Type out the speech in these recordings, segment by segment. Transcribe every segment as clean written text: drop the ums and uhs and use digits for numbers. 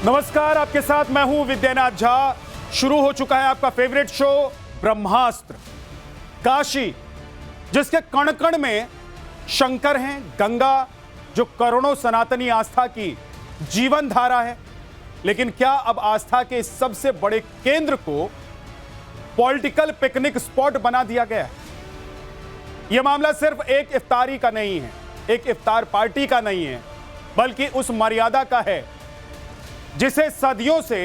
नमस्कार, आपके साथ मैं हूं विद्यानाथ झा। शुरू हो चुका है आपका फेवरेट शो ब्रह्मास्त्र। काशी, जिसके कण कण में शंकर हैं, गंगा जो करोड़ों सनातनी आस्था की जीवन धारा है। लेकिन क्या अब आस्था के इस सबसे बड़े केंद्र को पॉलिटिकल पिकनिक स्पॉट बना दिया गया है? यह मामला सिर्फ एक इफ्तारी का नहीं है, एक इफ्तार पार्टी का नहीं है, बल्कि उस मर्यादा का है जिसे सदियों से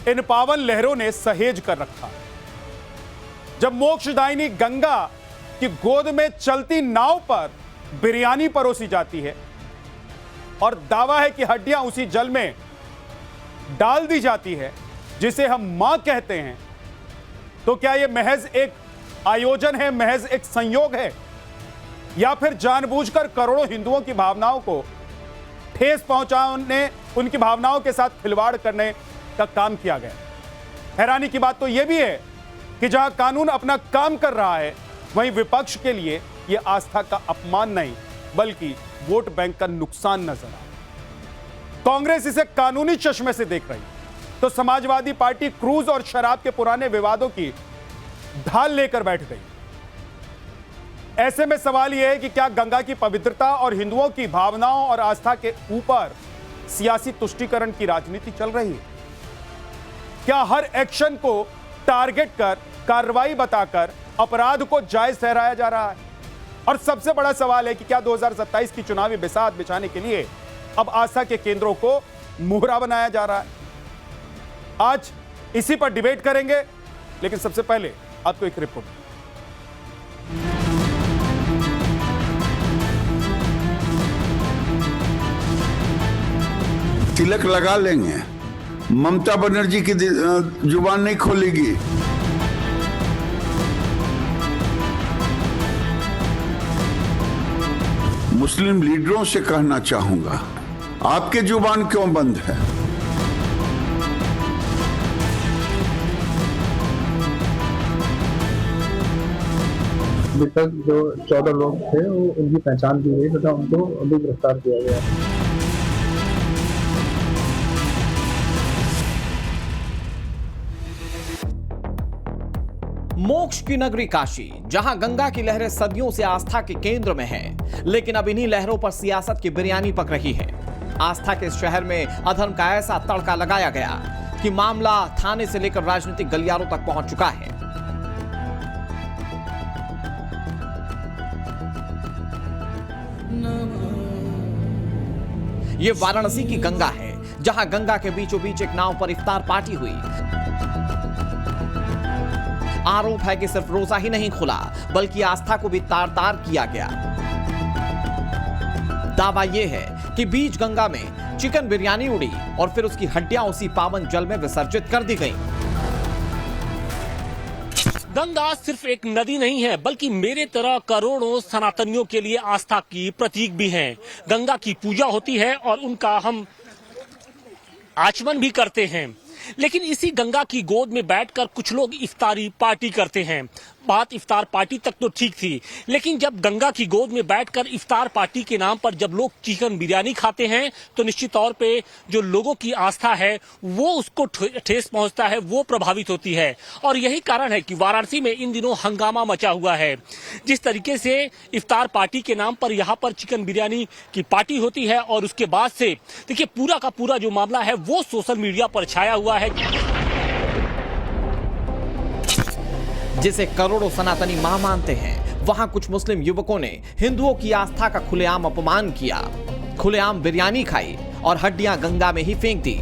इन पावन लहरों ने सहेज कर रखा। जब मोक्षदायिनी गंगा की गोद में चलती नाव पर बिरयानी परोसी जाती है और दावा है कि हड्डियां उसी जल में डाल दी जाती है जिसे हम मां कहते हैं, तो क्या यह महज एक आयोजन है, महज एक संयोग है, या फिर जानबूझकर करोड़ों हिंदुओं की भावनाओं को ठेस पहुंचाने, उनकी भावनाओं के साथ खिलवाड़ करने का काम किया गया? हैरानी की बात तो यह भी है कि जहां कानून अपना काम कर रहा है, वहीं विपक्ष के लिए यह आस्था का अपमान नहीं बल्कि वोट बैंक का नुकसान नजर आ रहा। कांग्रेस इसे कानूनी चश्मे से देख रही, तो समाजवादी पार्टी क्रूज और शराब के पुराने विवादों की ढाल लेकर बैठ गई। ऐसे में सवाल यह है कि क्या गंगा की पवित्रता और हिंदुओं की भावनाओं और आस्था के ऊपर सियासी तुष्टीकरण की राजनीति चल रही है? क्या हर एक्शन को टारगेट कर, कार्रवाई बताकर अपराध को जायज ठहराया जा रहा है? और सबसे बड़ा सवाल है कि क्या 2027 की चुनावी बिसात बिछाने के लिए अब आस्था के केंद्रों को मुहरा बनाया जा रहा है? आज इसी पर डिबेट करेंगे, लेकिन सबसे पहले आपको एक रिपोर्ट। तिलक लगा लेंगे, ममता बनर्जी की जुबान नहीं खोलेगी। मुस्लिम लीडरों से कहना चाहूंगा, आपकी जुबान क्यों बंद है? अभी तक जो 14 लोग थे वो उनकी पहचान की गई तथा उनको अभी गिरफ्तार किया गया। मोक्ष की नगरी काशी, जहां गंगा की लहरें सदियों से आस्था के केंद्र में हैं, लेकिन अब इन्हीं लहरों पर सियासत की बिरयानी पक रही है। आस्था के इस शहर में अधर्म का ऐसा तड़का लगाया गया कि मामला थाने से लेकर राजनीतिक गलियारों तक पहुंच चुका है। ये वाराणसी की गंगा है, जहां गंगा के बीचों बीच एक नाव पर इफ्तार पार्टी हुई। आरोप है कि सिर्फ रोजा ही नहीं खुला, बल्कि आस्था को भी तार तार किया गया। दावा यह है कि बीच गंगा में चिकन बिरयानी उड़ी और फिर उसकी हड्डियां उसी पावन जल में विसर्जित कर दी गईं। गंगा सिर्फ एक नदी नहीं है, बल्कि मेरे तरह करोड़ों सनातनियों के लिए आस्था की प्रतीक भी है। गंगा की पूजा होती है और उनका हम आचमन भी करते हैं। लेकिन इसी गंगा की गोद में बैठकर कुछ लोग इफ्तारी पार्टी करते हैं। बात इफ्तार पार्टी तक तो ठीक थी, लेकिन जब गंगा की गोद में बैठकर इफ्तार पार्टी के नाम पर जब लोग चिकन बिरयानी खाते हैं, तो निश्चित तौर पे जो लोगों की आस्था है वो उसको ठेस पहुंचता है, वो प्रभावित होती है। और यही कारण है कि वाराणसी में इन दिनों हंगामा मचा हुआ है। जिस तरीके से इफ्तार पार्टी के नाम पर यहाँ पर चिकन बिरयानी की पार्टी होती है और उसके बाद से देखिए पूरा का पूरा जो मामला है वो सोशल मीडिया पर छाया हुआ है, जिसे करोड़ों सनातनी मां मानते हैं। वहां कुछ मुस्लिम युवकों ने हिंदुओं की आस्था का खुलेआम अपमान किया, खुलेआम बिरयानी खाई और हड्डियां गंगा में ही फेंक दी।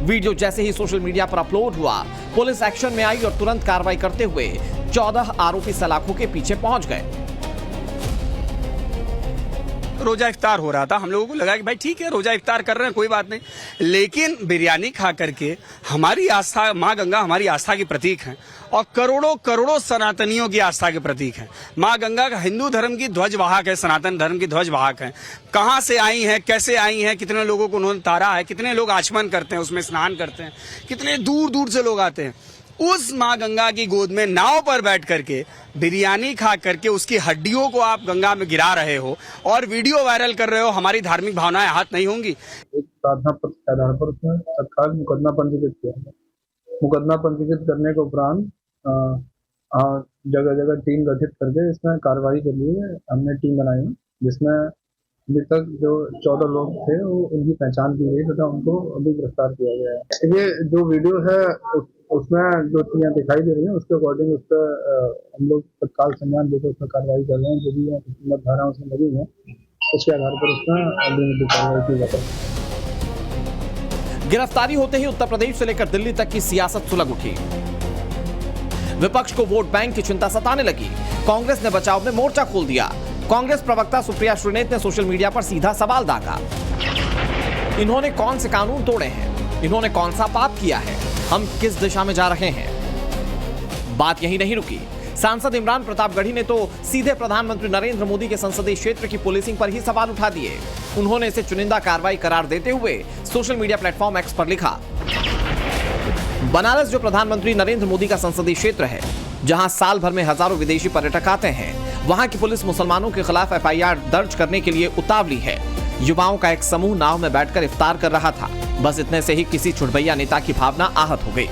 वीडियो जैसे ही सोशल मीडिया पर अपलोड हुआ, पुलिस एक्शन में आई और तुरंत कार्रवाई करते हुए 14 आरोपी सलाखों के पीछे पहुंच गए। रोजा इफ्तार हो रहा था, हम लोगों को लगा कि भाई ठीक है, रोजा इफ्तार कर रहे हैं, कोई बात नहीं, लेकिन बिरयानी खा करके हमारी आस्था, माँ गंगा हमारी आस्था की प्रतीक है और करोड़ों करोड़ों सनातनियों की आस्था के प्रतीक है। माँ गंगा का हिंदू धर्म की ध्वजवाहक है, सनातन धर्म की ध्वजवाहक है। कहाँ से आई हैं, कैसे आई हैं, कितने लोगों को उन्होंने तारा है, कितने लोग आचमन करते हैं, उसमें स्नान करते हैं, कितने दूर दूर से लोग आते हैं। उस माँ गंगा की गोद में नाव पर बैठ करके बिरयानी खा करके उसकी हड्डियों को आप गंगा में गिरा रहे हो और वीडियो वायरल कर रहे हो, हमारी धार्मिक भावनाएं आहत नहीं होंगी? प्रार्थना पत्र के आधार पर उसमें तत्काल मुकदमा पंजीकृत किया गया। मुकदमा पंजीकृत करने के उपरांत जगह जगह टीम गठित करके इसमें कार्रवाई के लिए हमने टीम बनाई, जिसमें अभी तक जो 14 लोग थे वो उनकी पहचान की गई तथा उनको अभी गिरफ्तार किया गया है। ये जो वीडियो है उसमें जो चीजें दिखाई दे रही हैं उसके अकॉर्डिंग उस पर हम लोग तत्काल संज्ञान लेकर उस पर कार्रवाई कर रहे हैं। जो भी धारा उसमें लगी है उसके आधार पर उसमें अभी कार्रवाई की जाती है। गिरफ्तारी होते ही उत्तर प्रदेश से लेकर दिल्ली तक की सियासत सुलग उठी। विपक्ष को वोट बैंक की चिंता सताने लगी। कांग्रेस ने बचाव में मोर्चा खोल दिया। कांग्रेस प्रवक्ता सुप्रिया श्रीनेत ने सोशल मीडिया पर सीधा सवाल दागा। इन्होंने कौन से कानून तोड़े हैं? इन्होंने कौन सा पाप किया है? हम किस दिशा में जा रहे हैं? बात यही नहीं रुकी। सांसद इमरान प्रतापगढ़ी ने तो सीधे प्रधानमंत्री नरेंद्र मोदी के संसदीय क्षेत्र की पुलिसिंग पर ही सवाल उठा दिए। उन्होंने इसे चुनिंदा कार्रवाई करार देते हुए सोशल मीडिया प्लेटफॉर्म एक्स पर लिखा, बनारस जो प्रधानमंत्री नरेंद्र मोदी का संसदीय क्षेत्र है, जहां साल भर में हजारों विदेशी पर्यटक आते हैं, वहां की पुलिस मुसलमानों के खिलाफ एफआईआर दर्ज करने के लिए उतावली है। युवाओं का एक समूह नाव में बैठकर इफ्तार कर रहा था। बस इतने से ही किसी छुटभैया नेता की भावना आहत हो गई।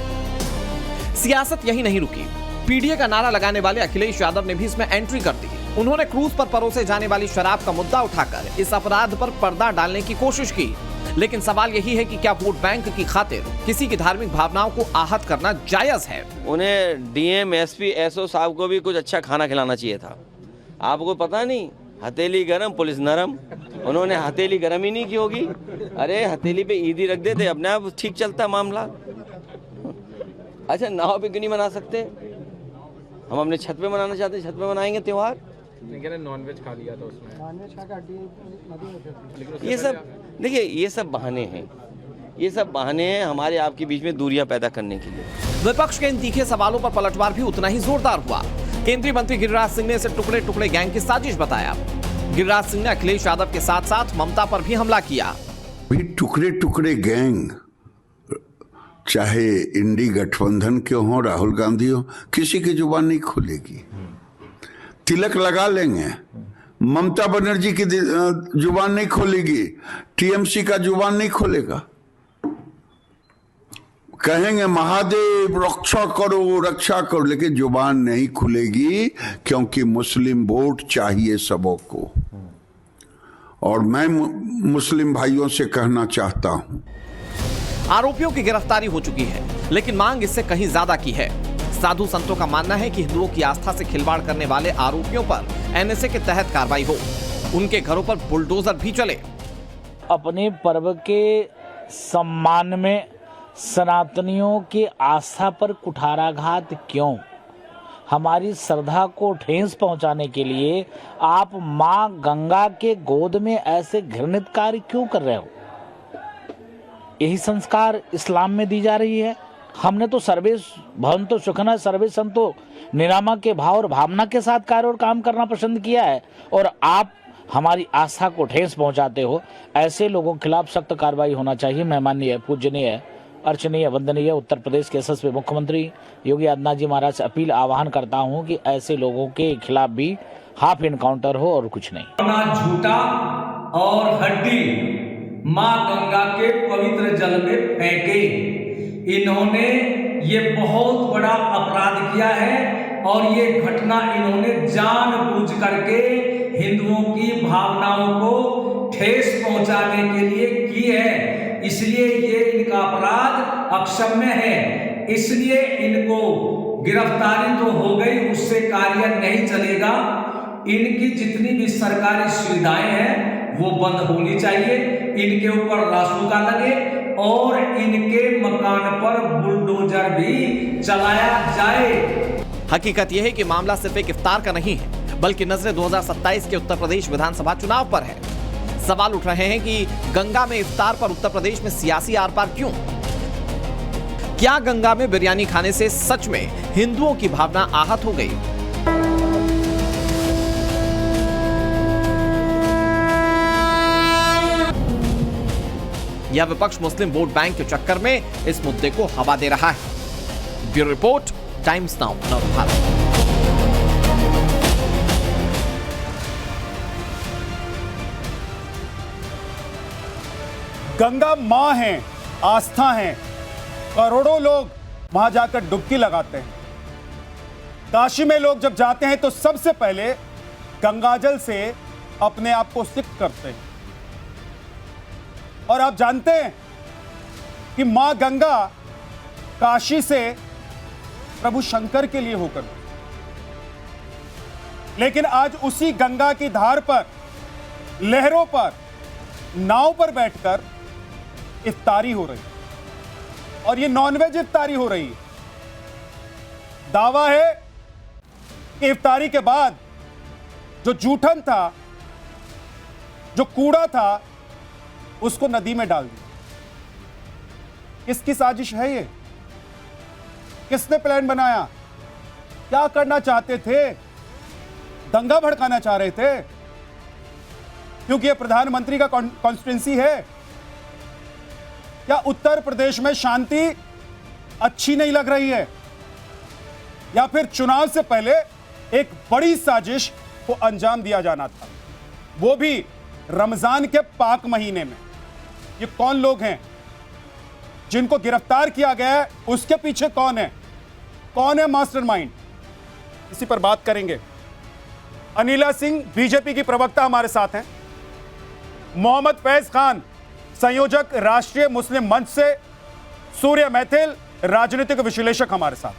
सियासत यही नहीं रुकी। पीडीए का नारा लगाने वाले अखिलेश यादव ने भी इसमें एंट्री कर दी। उन्होंने क्रूज पर परोसे जाने वाली शराब का मुद्दा उठाकर इस अपराध पर पर्दा डालने की कोशिश की। लेकिन सवाल यही है कि क्या वोट बैंक की खातिर किसी की धार्मिक भावनाओं को आहत करना जायज है? उन्हें डीएम, एसपी, एसओ साहब को भी कुछ अच्छा खाना खिलाना चाहिए था। आपको पता नहीं, हथेली गरम पुलिस नरम। उन्होंने हथेली गरम ही नहीं की होगी। अरे हथेली पे ईदी रख देते, अपने आप ठीक चलता मामला। अच्छा, नाव पे क्यों नहीं मना सकते? हम अपने छत पे मनाना चाहते, छत पे मनाएंगे त्योहार। नॉनवेज खा लिया था उसमें। ये सब देखिए, ये सब बहाने हैं। ये सब बहाने हैं हमारे आपके बीच में दूरियां पैदा करने के लिए। विपक्ष के इन तीखे सवालों पर पलटवार भी उतना ही जोरदार हुआ। केंद्रीय मंत्री गिरिराज सिंह ने इसे टुकड़े टुकड़े गैंग की साजिश बताया। गिरिराज सिंह ने अखिलेश यादव के साथ साथ ममता पर भी हमला किया। टुकड़े टुकड़े गैंग, चाहे इंडी गठबंधन के हो, राहुल गांधी हो, किसी की जुबान नहीं खुलेगी। तिलक लगा लेंगे, ममता बनर्जी की जुबान नहीं खोलेगी, टीएमसी का जुबान नहीं खोलेगा। कहेंगे महादेव रक्षा करो, लेकिन जुबान नहीं खुलेगी, क्योंकि मुस्लिम वोट चाहिए सबों को। और मैं मुस्लिम भाइयों से कहना चाहता हूं, आरोपियों की गिरफ्तारी हो चुकी है, लेकिन मांग इससे कहीं ज्यादा की है। साधु संतों का मानना है कि हिंदुओं की आस्था से खिलवाड़ करने वाले आरोपियों पर एनएसए के तहत कार्रवाई हो, उनके घरों पर बुलडोजर भी चले। अपने पर्व के सम्मान में सनातनियों की आस्था पर कुठाराघात क्यों? हमारी श्रद्धा को ठेस पहुंचाने के लिए आप मां गंगा के गोद में ऐसे घृणित कार्य क्यों कर रहे हो? यही संस्कार इस्लाम में दी जा रही है। हमने तो सर्वे भवन्तु सुखिनः सर्वे सन्तु निरामा के भाव और भावना के साथ कार्य और काम करना पसंद किया है, और आप हमारी आस्था को ठेस पहुंचाते हो। ऐसे लोगों के खिलाफ सख्त कार्रवाई होना चाहिए। मैं माननीय, पूजनीय, अर्चनीय, वंदनीय उत्तर प्रदेश के यशस्वी मुख्यमंत्री योगी आदित्यनाथ जी महाराज से अपील आह्वान करता हूं कि ऐसे लोगों के खिलाफ भी हाफ इनकाउंटर हो और कुछ नहीं। झूठा और हड्डी मां गंगा के पवित्र जल में फेंके। इन्होंने ये बहुत बड़ा अपराध किया है और ये घटना इन्होंने जानबूझ करके हिंदुओं की भावनाओं को ठेस पहुंचाने के लिए की है। इसलिए ये इनका अपराध अक्षम्य है। इसलिए इनको गिरफ्तारी तो हो गई, उससे कार्य नहीं चलेगा। इनकी जितनी भी सरकारी सुविधाएं हैं वो बंद होनी चाहिए। इनके ऊपर रासुका लगे और इनके मकान पर बुलडोजर भी चलाया जाए। हकीकत यह है कि मामला सिर्फ एक इफ्तार का नहीं है, बल्कि नजरें 2027 के उत्तर प्रदेश विधानसभा चुनाव पर है। सवाल उठ रहे हैं कि गंगा में इफ्तार पर उत्तर प्रदेश में सियासी आर पार क्यों? क्या गंगा में बिरयानी खाने से सच में हिंदुओं की भावना आहत हो गई? यह विपक्ष मुस्लिम वोट बैंक के चक्कर में इस मुद्दे को हवा दे रहा है। Bureau report, times now Bharat. Ganga मां है, आस्था है। करोड़ों लोग वहां जाकर डुबकी लगाते हैं। काशी में लोग जब जाते हैं तो सबसे पहले गंगाजल से अपने आप को सिक्त करते हैं। और आप जानते हैं कि मां गंगा काशी से प्रभु शंकर के लिए होकर, लेकिन आज उसी गंगा की धार पर, लहरों पर, नाव पर बैठकर इफ्तारी हो रही है। और ये नॉनवेज इफ्तारी हो रही है। दावा है कि इफ्तारी के बाद जो जूठन था, जो कूड़ा था, उसको नदी में डाल दिया। किसकी साजिश है ये? किसने प्लान बनाया? क्या करना चाहते थे? दंगा भड़काना चाह रहे थे? क्योंकि यह प्रधानमंत्री का कॉन्स्टिट्यूंसी है। क्या उत्तर प्रदेश में शांति अच्छी नहीं लग रही है? या फिर चुनाव से पहले एक बड़ी साजिश को अंजाम दिया जाना था, वो भी रमजान के पाक महीने में? ये कौन लोग हैं जिनको गिरफ्तार किया गया है? उसके पीछे कौन है? कौन है मास्टरमाइंड? इसी पर बात करेंगे। अनिला सिंह बीजेपी की प्रवक्ता हमारे साथ हैं। मोहम्मद फैज खान संयोजक राष्ट्रीय मुस्लिम मंच से, सूर्य मैथिल राजनीतिक विश्लेषक हमारे साथ,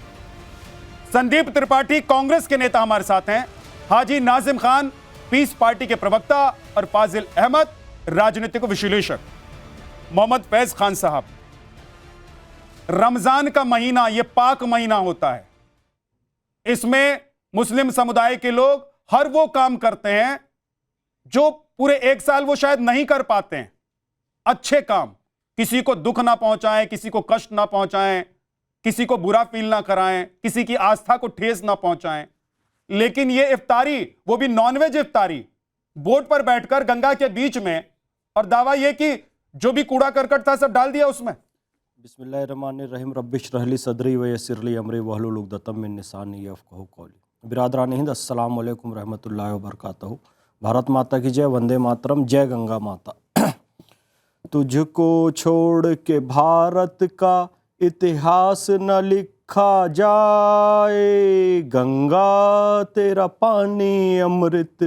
संदीप त्रिपाठी कांग्रेस के नेता हमारे साथ हैं, हाजी नाजिम खान पीस पार्टी के प्रवक्ता और फाजिल अहमद राजनीतिक विश्लेषक। मोहम्मद फैज खान साहब, रमजान का महीना यह पाक महीना होता है। इसमें मुस्लिम समुदाय के लोग हर वो काम करते हैं जो पूरे एक साल वो शायद नहीं कर पाते हैं। अच्छे काम, किसी को दुख ना पहुंचाएं, किसी को कष्ट ना पहुंचाएं, किसी को बुरा फील ना कराएं, किसी की आस्था को ठेस ना पहुंचाएं। लेकिन ये इफ्तारी, वो भी नॉनवेज इफ्तारी, बोट पर बैठकर गंगा के बीच में, और दावा ये कि जो भी कूड़ा करकट था सब डाल दिया उसमें। बिस्मिल्लाहिर्रहमानिर्रहीम रब्बिश रहली सदरी व यस्सिरली अमरी वहलुल उक़दतम मिन लिसानी यफ़क़हू क़ौली। बिरादरान हिंद, अस्सलाम वालेकुम रहमतुल्लाहि व बरकातहू। भारत माता की जय, वंदे मातरम, जय गंगा माता। तुझको छोड़ के भारत का इतिहास न लिखा जाए, गंगा तेरा पानी अमृत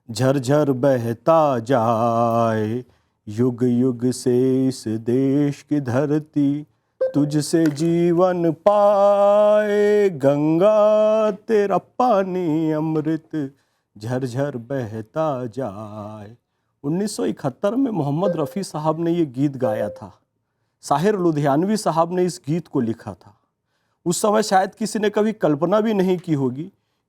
झरझर बहता जाए। युग युग से इस देश की धरती तुझसे जीवन पाए, गंगा तेरा पानी अमृत झरझर बहता जाए। 1971 में मोहम्मद रफ़ी साहब ने ये गीत गाया था। साहिर लुधियानवी साहब ने इस गीत को लिखा था। उस समय शायद किसी ने कभी कल्पना भी नहीं की होगी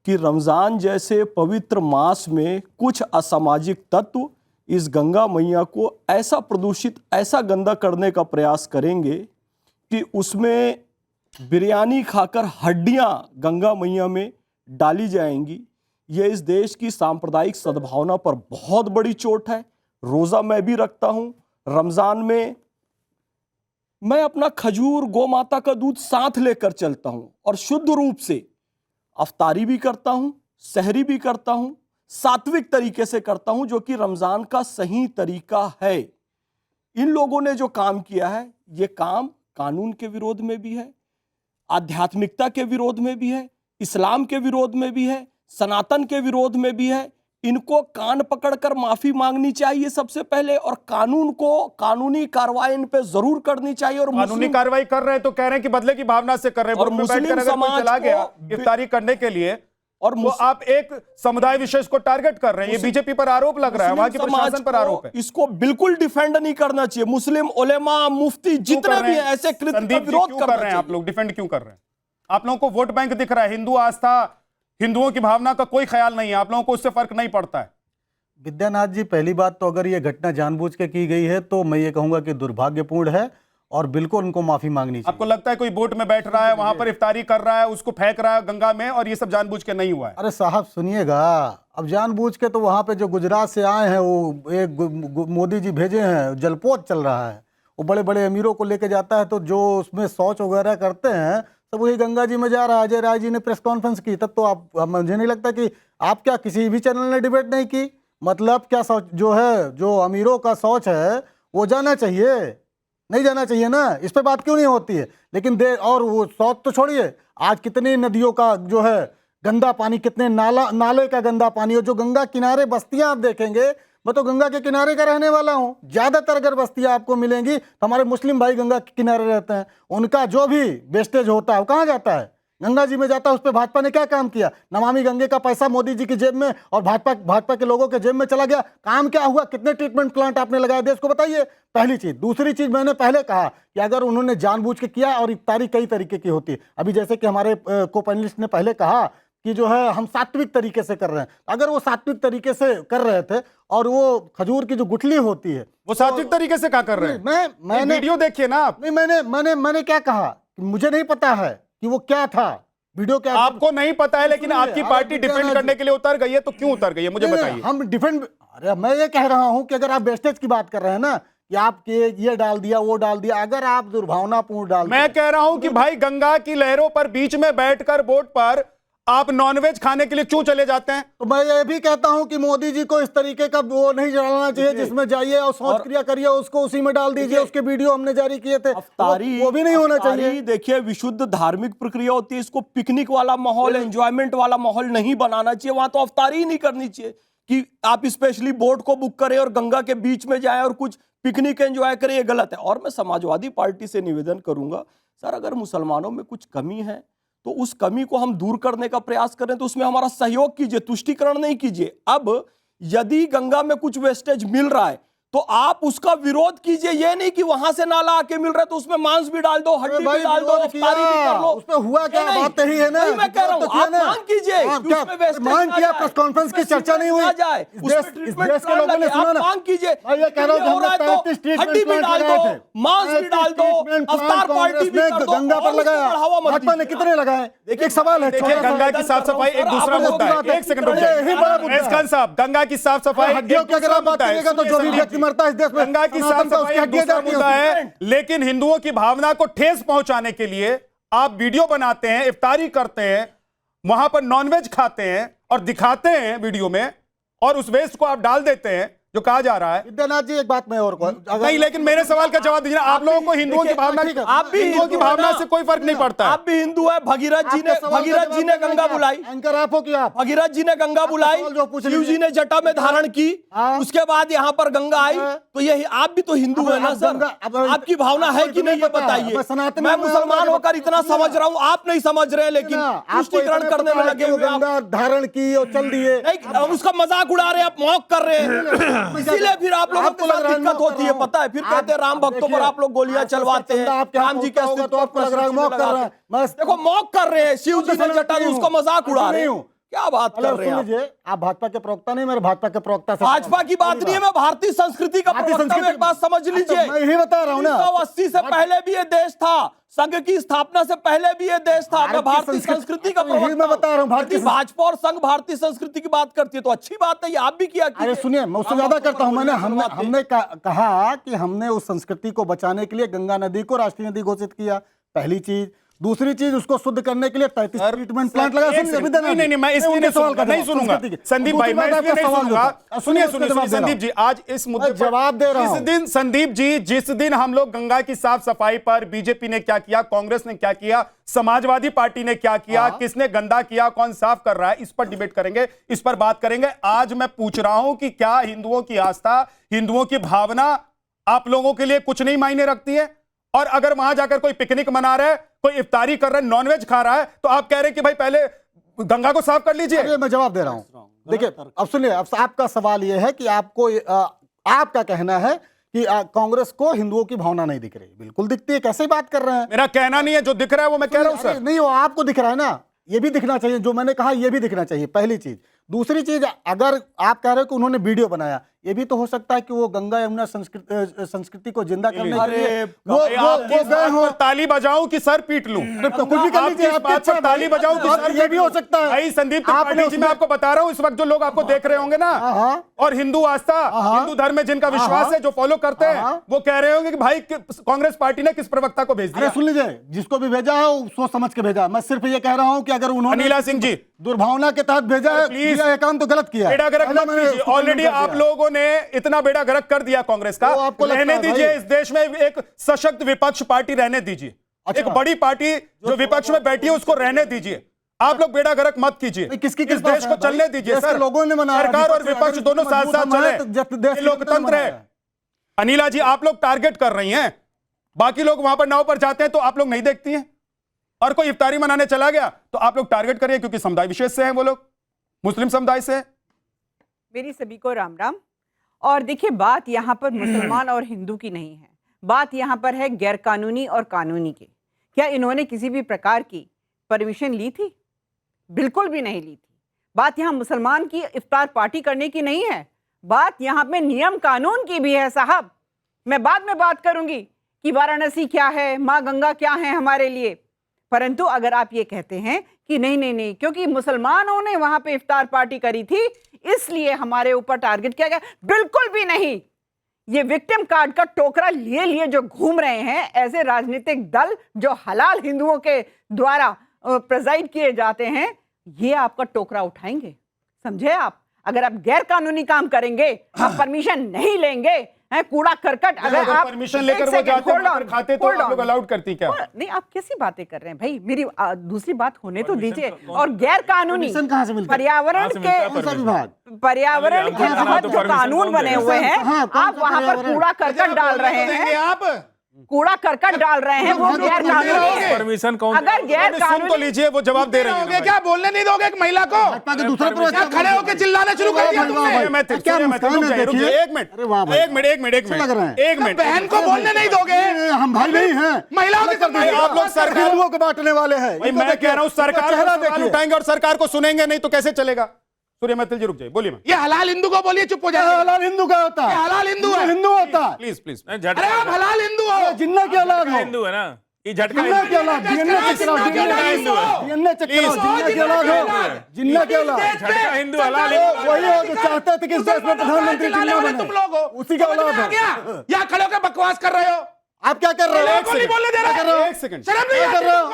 कि रमज़ान जैसे पवित्र मास में कुछ असामाजिक तत्व इस गंगा मैया को ऐसा प्रदूषित, ऐसा गंदा करने का प्रयास करेंगे कि उसमें बिरयानी खाकर हड्डियां गंगा मैया में डाली जाएंगी। ये इस देश की सांप्रदायिक सद्भावना पर बहुत बड़ी चोट है। रोज़ा मैं भी रखता हूँ। रमज़ान में मैं अपना खजूर, गौ माता का दूध साथ लेकर चलता हूँ और शुद्ध रूप से अफ्तारी भी करता हूँ, सहरी भी करता हूँ, सात्विक तरीके से करता हूँ, जो कि रमज़ान का सही तरीका है। इन लोगों ने जो काम किया है, ये काम कानून के विरोध में भी है, आध्यात्मिकता के विरोध में भी है, इस्लाम के विरोध में भी है, सनातन के विरोध में भी है। इनको कान पकड़कर माफी मांगनी चाहिए सबसे पहले, और कानून को, कानूनी कार्रवाई इन पे जरूर करनी चाहिए। और कानूनी कार्रवाई कर रहे हैं तो कह रहे हैं कि बदले की भावना से कर रहे हैं। और मुस्लिम समाज चला गया इफ्तारी करने के लिए, और तो आप एक समुदाय विशेष को टारगेट कर रहे हैं। ये बीजेपी पर आरोप लग रहा है, वहां की प्रशासन पर आरोप है। इसको बिल्कुल डिफेंड नहीं करना चाहिए। मुस्लिम उलेमा, मुफ्ती जितने भी हैं ऐसे कृत्य का विरोध कर रहे हैं। आप लोग डिफेंड क्यों कर रहे हैं? आप लोगों को वोट बैंक दिख रहा है, हिंदू आस्था, हिंदुओं की भावना का कोई ख्याल नहीं है। आप लोगों को उससे फर्क नहीं पड़ता है। विद्यानाथ जी, पहली बात तो अगर ये घटना जानबूझ के की गई है तो मैं ये कहूंगा कि दुर्भाग्यपूर्ण है और बिल्कुल उनको माफी मांगनी चाहिए। आपको लगता है कोई बोट में बैठ रहा है, वहां पर इफ्तारी कर रहा है, उसको फेंक रहा है गंगा में, और ये सब जानबूझ के नहीं हुआ है? अरे साहब सुनिएगा, अब जानबूझ के तो वहां पे जो गुजरात से आए हैं, वो एक मोदी जी भेजे हैं, जलपोत चल रहा है, वो बड़े बड़े अमीरों को लेके जाता है, तो जो उसमें शौच वगैरह करते हैं सब वही गंगा जी में जा रहा है। अजय राय जी ने प्रेस कॉन्फ्रेंस की, तब तो आप, मुझे नहीं लगता कि आप, क्या किसी भी चैनल ने डिबेट नहीं की? मतलब क्या शौच जो है, जो अमीरों का शौच है वो जाना चाहिए, नहीं जाना चाहिए ना, इस पे बात क्यों नहीं होती है? लेकिन और वो सौत तो छोड़िए, आज कितनी नदियों का जो है गंदा पानी, कितने नाले का गंदा पानी, और जो गंगा किनारे बस्तियां आप देखेंगे, मैं तो गंगा के किनारे का रहने वाला हूं, ज्यादातर अगर बस्तियां आपको मिलेंगी तो हमारे मुस्लिम भाई गंगा के किनारे रहते हैं, उनका जो भी वेस्टेज होता है वो कहाँ जाता है? गंगा जी में जाता है। उस पर भाजपा ने क्या काम किया? नमामि गंगे का पैसा मोदी जी की जेब में और भाजपा के लोगों के जेब में चला गया। काम क्या हुआ? कितने ट्रीटमेंट प्लांट आपने लगाया देश को, बताइए? पहली चीज। दूसरी चीज, मैंने पहले कहा कि अगर उन्होंने जानबूझ के किया, और इफ्तारी कई तरीके की होती है, अभी जैसे कि हमारे को पैनलिस्ट ने पहले कहा कि जो है हम सात्विक तरीके से कर रहे हैं, अगर वो सात्विक तरीके से कर रहे थे और वो खजूर की जो गुठली होती है वो सात्विक तरीके से क्या कर रहे हैं? मैंने वीडियो देखिए ना आप। नहीं, मैंने क्या कहा कि मुझे नहीं पता है कि वो क्या था, वीडियो क्या, आपको नहीं पता है, लेकिन आपकी पार्टी डिफेंड करने के लिए उतर गई है, तो क्यों उतर गई है मुझे बताइए। हम डिफेंड, अरे मैं ये कह रहा हूं कि अगर आप वेस्टेज की बात कर रहे हैं ना, कि आप ये डाल दिया, वो डाल दिया, अगर आप दुर्भावनापूर्ण डाल, मैं कह रहा हूं कि भाई गंगा की लहरों पर बीच में बैठकर बोट पर आप नॉनवेज खाने के लिए क्यों चले जाते हैं? तो मैं ये भी कहता हूं कि मोदी जी को इस तरीके का वो नहीं डालना चाहिए जिसमें जाइए और शौच क्रिया करिए, उसको उसी में डाल दीजिए। उसके वीडियो हमने जारी किए थे, वो भी नहीं होना चाहिए। देखिए, विशुद्ध धार्मिक प्रक्रिया होती है, इसको पिकनिक वाला माहौल, एंजॉयमेंट वाला माहौल नहीं बनाना चाहिए। वहां तो अफ्तारी ही नहीं करनी चाहिए कि आप स्पेशली बोट को बुक करें और गंगा के बीच में जाएं और कुछ पिकनिक एंजॉय करें, ये गलत है। और मैं समाजवादी पार्टी से निवेदन करूंगा, सर अगर मुसलमानों में कुछ कमी है तो उस कमी को हम दूर करने का प्रयास करें, तो उसमें हमारा सहयोग कीजिए, तुष्टिकरण नहीं कीजिए। अब यदि गंगा में कुछ वेस्टेज मिल रहा है तो आप उसका विरोध कीजिए, ये नहीं कि वहां से नाला आके मिल रहा है तो उसमें मांस भी डाल दो, हड्डी भी डाल दो, अफ्तारी भी कर लो। उसमें हुआ क्या? बात यही है ना, मैं कह रहा हूं, आप मांग कीजिए, मांग किया, प्रेस कॉन्फ्रेंस की चर्चा नहीं हुई, इस देश के लोगों ने सुना ना, मांग कीजिए। मैं ये कह रहा हूं कि हड्डी भी डाल दो, मांस भी डाल दो, अफ्तार पार्टी भी कर दो, गंगा पर लगाया, भाजपा ने कितने लगाए? एक सवाल है, देखिए गंगा की साफ सफाई एक दूसरा मुद्दा है। एक सेकंड रुक जाइए खान साहब, गंगा की साफ सफाई हड्डियों की अगर आप बात करिएगा तो जो भी व्यक्ति मरता है इस देश में, गंगा की साफ सफाई एक दूसरा मुद्दा है, लेकिन हिंदुओं की भावना को ठेस पहुंचाने के लिए आप वीडियो बनाते हैं, इफ्तारी करते हैं, वहां पर नॉनवेज खाते हैं और दिखाते हैं वीडियो में, और उस वेस्ट को आप डाल देते हैं जो कहा जा रहा है। विद्यानाथ जी, एक बात मैं और नहीं, लेकिन मेरे सवाल का जवाब दीजिए। आप लोगों को हिंदुओं की भावना, आप भी हिंदुओं की भावना से कोई फर्क नहीं पड़ता। आप भी हिंदू है। भगीरथ जी ने गंगा बुलाई, एंकर आप हो क्या? भगीरथ जी ने गंगा बुलाई, शिव जी ने जटा में धारण की, उसके बाद यहाँ पर गंगा आई, तो ये आप भी तो हिंदू है ना सर? आपकी भावना है कि नहीं ये बताइए। मैं मुसलमान होकर इतना समझ रहा हूँ, आप नहीं समझ रहे, लेकिन तुष्टिकरण करने में लगे हुए। गंगा धारण की और चल दिए, उसका मजाक उड़ा रहे, आप मौक कर रहे हैं, इसीलिए फिर आप लोगों को दिक्कत होती है, पता है? फिर कहते हैं राम भक्तों पर आप लोग गोलियां चलवाते हैं, राम जी कैसे, तो आपको लग रहा है मौक कर रहा है। देखो मौक कर रहे हैं, शिव जी ने जटा में उसका मजाक उड़ा रहे हैं। क्या बात कर रहे हैं आप? भाजपा के प्रवक्ता नहीं, मेरे भाजपा के प्रवक्ता से भाजपा की बात नहीं है, मैं भारतीय संस्कृति का प्रवक्ता हूं। एक बात समझ लीजिए, मैं यही बता रहा हूं ना, 1980 से पहले भी ये देश था, संघ की स्थापना से पहले भी ये देश था। मैं भारतीय संस्कृति का प्रवक्ता मैं बता रहा हूं। भारतीय भाजपा और संघ भारतीय संस्कृति की बात करती है तो अच्छी बात है, ये आप भी किया। अरे सुनिए, मैं उससे ज्यादा करता हूं। हमने कहा कि हमने उस संस्कृति को बचाने के लिए गंगा नदी को राष्ट्रीय नदी घोषित किया, पहली चीज। दूसरी चीज, उसको शुद्ध करने के लिए 33 ट्रीटमेंट प्लांट लगा। नहीं, मैं इसलिए नहीं सुनूंगा संदीप भाई, मैं इसलिए नहीं सुनूंगा। सुनिए संदीप जी, आज इस मुद्दे पर जवाब दे रहा हूं। संदीप जी, जिस दिन हम लोग गंगा की साफ सफाई पर बीजेपी ने क्या किया, कांग्रेस ने क्या किया, समाजवादी पार्टी ने क्या किया, किसने गंदा किया, कौन साफ कर रहा है, इस पर डिबेट करेंगे, इस पर बात करेंगे। आज मैं पूछ रहा हूं कि क्या हिंदुओं की आस्था, हिंदुओं की भावना आप लोगों के लिए कुछ नहीं मायने रखती है? और अगर वहां जाकर कोई पिकनिक मना रहा है, कोई इफ्तारी कर रहा है, नॉनवेज खा रहा है, तो आप कह रहे हैं कि भाई पहले गंगा को साफ कर लीजिए। मैं जवाब दे रहा हूं। देखिए, अब सुनिए, अब आपका सवाल यह है कि आपको आपका कहना है कि कांग्रेस को हिंदुओं की भावना नहीं दिख रही। बिल्कुल दिखती है, कैसे बात कर रहे हैं? मेरा कहना नहीं है, जो दिख रहा है वो मैं कह रहा हूं सर। नहीं, वो आपको दिख रहा है ना, ये भी दिखना चाहिए, जो मैंने कहा ये भी दिखना चाहिए, पहली चीज। दूसरी चीज, अगर आप कह रहे हो कि उन्होंने वीडियो बनाया, ये भी तो हो सकता है कि वो गंगा यमुना संस्कृति को जिंदा करने के लिए वो गए हो। ताली बजाऊं कि सर पीट लूं? कुछ भी कर लीजिए, आप बात पर ताली बजाऊं कि सर, ये भी हो सकता है। भाई संदीप त्रिपाठी जी, मैं आपको बता रहा हूं, इस वक्त जो लोग आपको देख रहे होंगे ना, और हिंदू आस्था, हिंदू धर्म में जिनका विश्वास है, जो फॉलो करते हैं, वो कह रहे होंगे कि भाई कांग्रेस पार्टी ने किस प्रवक्ता को भेज दिया। सुन लीजिए, जिसको भी भेजा है सोच समझ के भेजा। मैं सिर्फ ये कह रहा हूं कि अगर उन्होंने, अनिला सिंह जी, दुर्भावना के तहत भेजा है, प्लीज ये काम तो गलत किया है। बेड़ा गर्क मत कीजिए। ऑलरेडी आप लोगों ने इतना बेड़ा गर्क कर दिया कांग्रेस का। वो आपको लगता रहने है दीजिए, भाई? इस देश में एक सशक्त विपक्ष पार्टी रहने दीजिए। अच्छा। एक बड़ी पार्टी जो विपक्ष में बैठी है उसको रहने दीजिए। आप लोग बेड़ा गर्क मत कीजिए। किसकी इस देश को चलने दीजिए सर। लोगों ने मनाया, सरकार और विपक्ष दोनों साथ साथ चले, ये लोकतंत्र है। अनिला जी, आप लोग टारगेट कर रही हैं, बाकी लोग वहां पर नाव पर जाते हैं तो आप लोग नहीं देखती हैं। और कोई इफ्तारी मनाने चला गया तो आप लोग टारगेट करिए, क्योंकि समुदाय विशेष से हैं वो लोग, मुस्लिम समुदाय से। मेरी सभी को राम राम। और देखिए, बात यहाँ पर मुसलमान और हिंदू की नहीं है, बात यहाँ पर है गैर कानूनी और कानूनी की। क्या इन्होंने किसी भी प्रकार की परमिशन ली थी? बिल्कुल भी नहीं ली थी। बात यहाँ मुसलमान की इफ्तार पार्टी करने की नहीं है, बात यहाँ पे नियम कानून की भी है साहब। मैं बाद में बात करूंगी कि वाराणसी क्या है, माँ गंगा क्या है हमारे लिए, परंतु अगर आप ये कहते हैं कि नहीं नहीं नहीं क्योंकि मुसलमानों ने वहां पे इफ्तार पार्टी करी थी इसलिए हमारे ऊपर टारगेट किया गया, बिल्कुल भी नहीं। ये विक्टिम कार्ड का टोकरा लिए लिए जो घूम रहे हैं ऐसे राजनीतिक दल जो हलाल हिंदुओं के द्वारा प्रेजाइड किए जाते हैं, ये आपका टोकरा उठाएंगे, समझे आप। अगर आप गैर कानूनी काम करेंगे, आप परमिशन नहीं लेंगे, हैं कूड़ा करकट, अगर आप परमिशन लेकर वो जाते हैं खाते तो आप लोग अलाउड करती क्या? नहीं, आप कैसी बातें कर रहे हैं भाई, मेरी दूसरी बात होने तो दीजिए। और गैर कानूनी पर्यावरण के तहत जो कानून बने हुए हैं, आप वहां पर कूड़ा करकट डाल रहे हैं, आप कूड़ा करकट डाल रहे हैं, वो गैर कानूनी। परमिशन कौन? अगर गैर कानूनी तो लीजिए, वो जवाब दे रहे हैं। क्या बोलने नहीं दोगे एक महिला को? क्या खड़े होकर चिल्लाना शुरू कर दिया तुमने? एक मिनट, बहन को बोलने नहीं दोगे? हम भाई नहीं हैं, महिलाओं के आप लोग सरकार को बांटने वाले हैं। मैं कह रहा हूँ सरकार सवाल उठाएंगे और सरकार को सुनेंगे नहीं तो कैसे चलेगा? सूर्य मैथिल जी रुक जाइए, बोलिए। ये हलाल हिंदू को बोलिए, चुप हो जाए। हलाल हिंदू का होता है, हलाल हिंदू है, हिंदू होता है। प्लीज प्लीज, अरे आप हलाल हिंदू हो, जिन्ना के औलाद हो, हिंदू है ना, ये झटका जिन्ना के औलाद, जिन्ना के खिलाफ, जिन्ना के औलाद, झटका हिंदू हलाल वही हो जो चाहते थे कि इस देश में प्रधानमंत्री जिन्ना बने, तुम लोग हो, उसी का औलाद है। यहाँ खड़े होकर बकवास कर रहे हो। आप क्या कर रहे हो? बोलने दे रहे हो? एक सेकंड, शर्म नहीं कर रहे हो?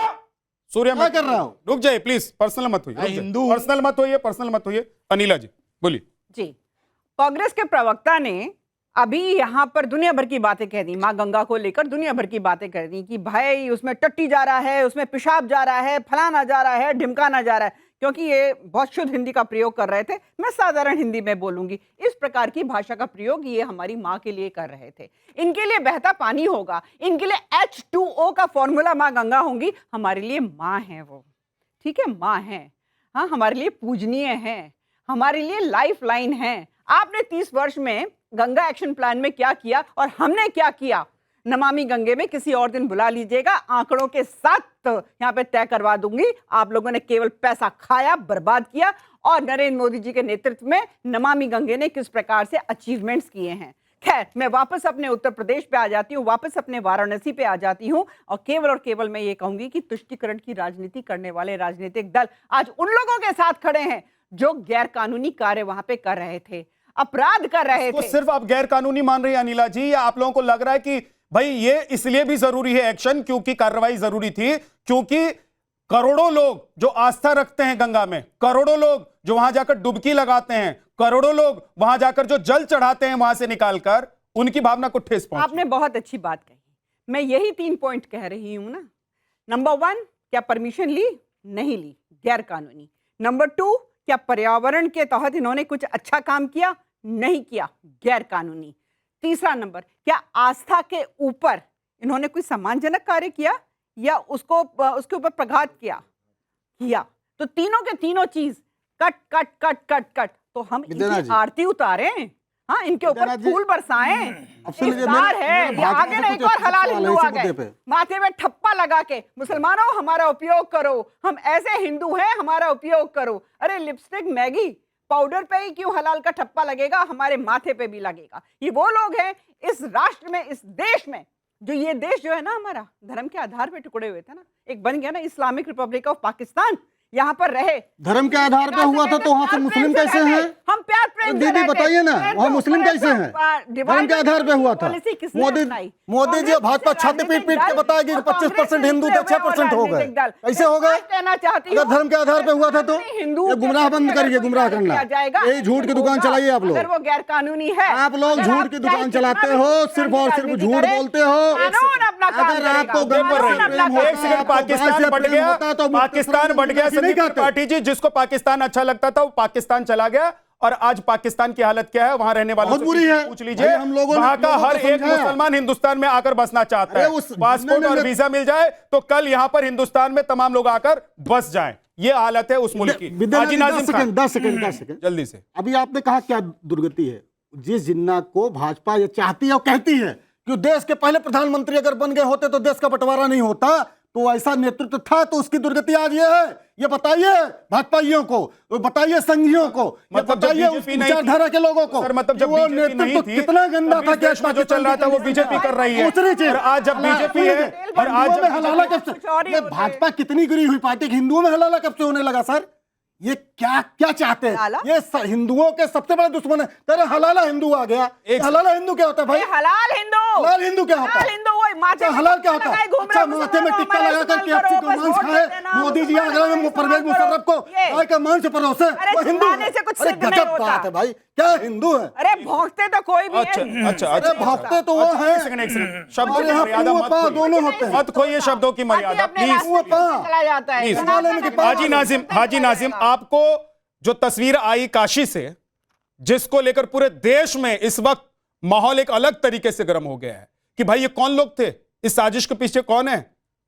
सूर्य क्या कर रहा हूँ? रुक जाइए प्लीज, पर्सनल मत होइए, हिंदू पर्सनल मत होइए, पर्सनल मत होइए। अनिला जी बोलिए। जी, कांग्रेस के प्रवक्ता ने अभी यहाँ पर दुनिया भर की बातें कह दी, माँ गंगा को लेकर दुनिया भर की बातें कर दी कि भाई उसमें टट्टी जा रहा है, उसमें पेशाब जा रहा है, फलाना जा रहा है, ढिमकाना जा रहा है, क्योंकि ये बहुत शुद्ध हिंदी का प्रयोग कर रहे थे। मैं साधारण हिंदी में बोलूंगी, इस प्रकार की भाषा का प्रयोग ये हमारी माँ के लिए कर रहे थे। इनके लिए बहता पानी होगा, इनके लिए H2O का फॉर्मूला माँ गंगा होंगी, हमारे लिए माँ है वो, ठीक है, माँ है, हाँ, हमारे लिए पूजनीय है, हमारे लिए लाइफ लाइन है। आपने 30 वर्ष में गंगा एक्शन प्लान में क्या किया और हमने क्या किया? नमामि गंगे में किसी और दिन बुला लीजिएगा, आंकड़ों के साथ यहाँ पे तय करवा दूंगी। आप लोगों ने केवल पैसा खाया, बर्बाद किया, और नरेंद्र मोदी जी के नेतृत्व में नमामि गंगे ने किस प्रकार से अचीवमेंट्स किए हैं। खैर, मैं वापस अपने उत्तर प्रदेश पे आ जाती हूँ, वापस अपने वाराणसी पे आ जाती हूँ, और केवल मैं ये कहूंगी कि तुष्टीकरण की राजनीति करने वाले राजनीतिक दल आज उन लोगों के साथ खड़े हैं जो गैर कानूनी कार्य वहां पे कर रहे थे, अपराध कर रहे थे। सिर्फ आप गैर कानूनी मान रही है अनिला जी, या आप लोगों को लग रहा है कि भाई ये इसलिए भी जरूरी है एक्शन क्योंकि कार्रवाई जरूरी थी, क्योंकि करोड़ों लोग जो आस्था रखते हैं गंगा में, करोड़ों लोग जो वहां जाकर डुबकी लगाते हैं, करोड़ों लोग वहां जाकर जो जल चढ़ाते हैं वहां से निकालकर, उनकी भावना को ठेस पहुंची। आपने बहुत अच्छी बात कही, मैं यही 3 पॉइंट कह रही हूं ना। नंबर 1, क्या परमिशन ली? नहीं ली, गैर कानूनी। नंबर 2, क्या पर्यावरण के तहत इन्होंने कुछ अच्छा काम किया? नहीं किया, गैर कानूनी। तीसरा नंबर, क्या आस्था के ऊपर इन्होंने कोई सम्मानजनक कार्य किया या उसके ऊपर प्रघात किया? तो तीनों के तीनों चीज cut cut cut cut cut. तो हम इनकी आरती उतारें, हाँ, इनके ऊपर फूल बरसाएं, इफ्तार है, ये आगे नहीं, एक और हलाल हिंदू आ गए, माथे में ठप्पा लगा के, मुसलमानों हमारा उपयोग करो, हम ऐसे हिंदू हैं, हमारा उपयोग करो। अरे लिपस्टिक, मैगी पाउडर पे ही क्यों हलाल का ठप्पा लगेगा, हमारे माथे पे भी लगेगा। ये वो लोग हैं इस राष्ट्र में, इस देश में, जो ये देश जो है ना हमारा धर्म के आधार पे टुकड़े हुए थे ना, एक बन गया ना इस्लामिक रिपब्लिक ऑफ पाकिस्तान, यहाँ पर रहे। धर्म के आधार पे हुआ था तो वहाँ से मुस्लिम कैसे हैं? हम प्यार प्रेम से दीदी रहते बताइए ना, हैं। वहाँ मुस्लिम कैसे हैं? धर्म के आधार पे हुआ था। मोदी जी भाजपा छाती पीट पीट के बताएगी 25% हिंदू थे, 6% हो गए। कैसे हो गए? कहना चाहती अगर धर्म के आधार पे हुआ था तो ये गुमराह बंद करिए, गुमराह करना। यही झूठ की दुकान चलाइए आप लोग। अगर वो गैर कानूनी है, आप लोग झूठ की दुकान चलाते हो, सिर्फ और सिर्फ झूठ बोलते हो। अगर आपको एक सेकंड, पाकिस्तान बट गया, पाकिस्तान बट गया संदीप त्रिपाठी जी, जिसको पाकिस्तान अच्छा लगता था वो पाकिस्तान चला गया, और आज पाकिस्तान की हालत क्या है वहां रहने वालों से बुरी है। पूछ लीजिए। हम लोगों वहां का हर एक मुसलमान हिंदुस्तान में आकर बसना चाहता है। पासपोर्ट और वीजा मिल जाए तो कल यहां पर हिंदुस्तान में तमाम लोग आकर बस जाएं। ये हालत है उस मुल्क की। हाजी नाजिम खान, 10 सेकंड जल्दी से। अभी आपने कहा क्या दुर्गति है? जिस जिन्ना को भाजपा ये चाहती है और कहती है कि देश के पहले प्रधानमंत्री अगर बन गए होते तो देश का बंटवारा नहीं होता, तो ऐसा नेतृत्व था, तो उसकी दुर्गति आज ये है। ये बताइए भाजपाइयों को, बताइए संघियों को, बताइए विचारधारा के लोगों को, मतलब जब वो नेतृत्व कितना गंदा था, देश में जो चल रहा था वो बीजेपी कर रही है, और आज जब बीजेपी है, और आज जब हलाला कब से, भाजपा कितनी गिरी हुई पार्टी, हिंदुओं में हलाला कब से होने लगा सर? ये क्या क्या चाहते हैं? ये हिंदुओं के सबसे बड़ा दुश्मन है। तेरे हलाला हिंदू आ गया। हलाला हिंदू क्या होता है भाई? हलाल हिंदू, हलाल हिंदू क्या होता है? हलाल क्या होता है? अच्छा, माथे में टिक्का लगाकर केएफसी का मांस खाए मोदी जी, आगरा में परवेज मुशर्रफ को गाय का मांस परोसे, वो हिंदू है? अरे गजब बात है भाई, क्या हिंदू है? अरे भौंकते तो कोई भी है। अच्छा, भौंकते तो वो है। शब्दों की मर्यादा दोनों होते हैं, मत खोइए शब्दों की मर्यादा प्लीज। हाजी नाजिम, आपको जो तस्वीर आई काशी से, जिसको लेकर पूरे देश में इस वक्त माहौल एक अलग तरीके से गर्म हो गया है कि भाई ये कौन लोग थे, इस साजिश के पीछे कौन है,